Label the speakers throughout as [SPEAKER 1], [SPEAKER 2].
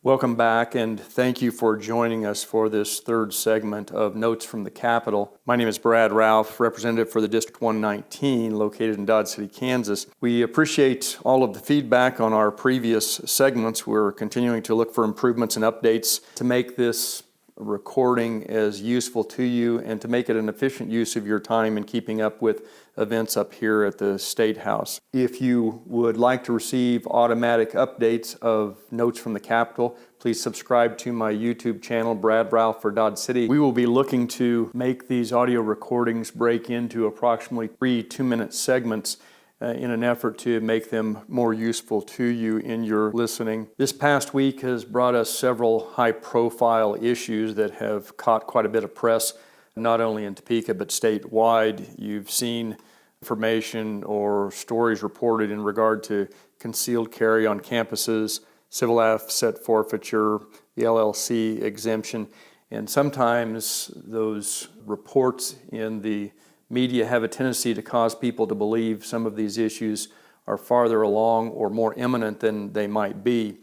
[SPEAKER 1] Welcome back, and thank you for joining us for this third segment of Notes from the Capitol. My name is Brad Ralph, representative for the District 119, located in Dodge City, Kansas. We appreciate all of the feedback on our previous segments. We're continuing to look for improvements and updates to make this recording as useful to you and to make it an efficient use of your time in keeping up with events up here at the State House. If you would like to receive automatic updates of Notes from the Capitol, please subscribe to my YouTube channel, Brad Ralph for Dodge City. We will be looking to make these audio recordings break into approximately 3 2-minute segments in an effort to make them more useful to you in your listening. This past week has brought us several high-profile issues that have caught quite a bit of press, not only in Topeka but statewide. You've seen information or stories reported in regard to concealed carry on campuses, civil asset forfeiture, the LLC exemption, and sometimes those reports in the media have a tendency to cause people to believe some of these issues are farther along or more imminent than they might be.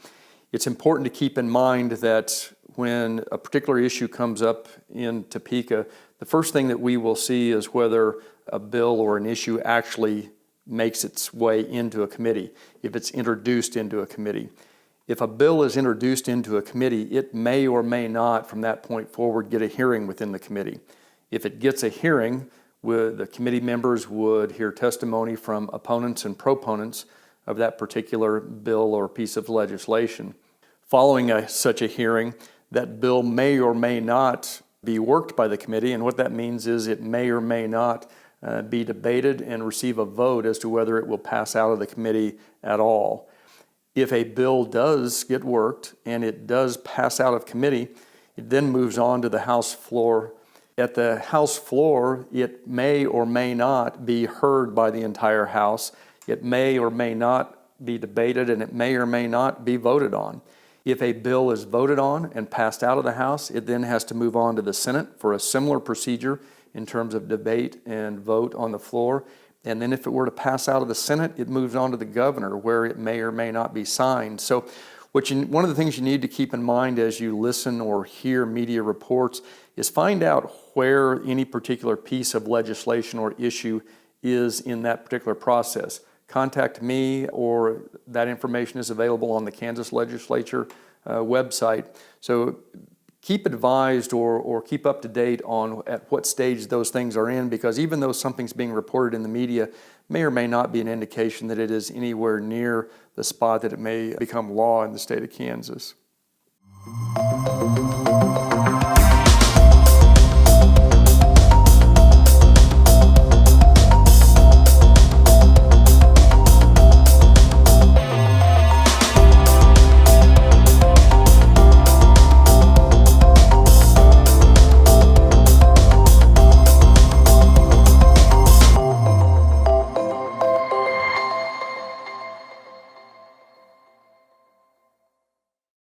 [SPEAKER 1] It's important to keep in mind that when a particular issue comes up in Topeka, the first thing that we will see is whether a bill or an issue actually makes its way into a committee, if it's introduced into a committee. If a bill is introduced into a committee, it may or may not, from that point forward, get a hearing within the committee. If it gets a hearing, the committee members would hear testimony from opponents and proponents of that particular bill or piece of legislation. Following such a hearing, that bill may or may not be worked by the committee, and what that means is it may or may not be debated and receive a vote as to whether it will pass out of the committee at all. If a bill does get worked and it does pass out of committee, it then moves on to the House floor. At the House floor, it may or may not be heard by the entire House. It may or may not be debated, and it may or may not be voted on. If a bill is voted on and passed out of the House, it then has to move on to the Senate for a similar procedure in terms of debate and vote on the floor. And then if it were to pass out of the Senate, it moves on to the governor, where it may or may not be signed. So one of the things you need to keep in mind as you listen or hear media reports is find out where any particular piece of legislation or issue is in that particular process. Contact me, or that information is available on the Kansas Legislature website. So keep advised or keep up to date on at what stage those things are in, because even though something's being reported in the media, may or may not be an indication that it is anywhere near the spot that it may become law in the state of Kansas.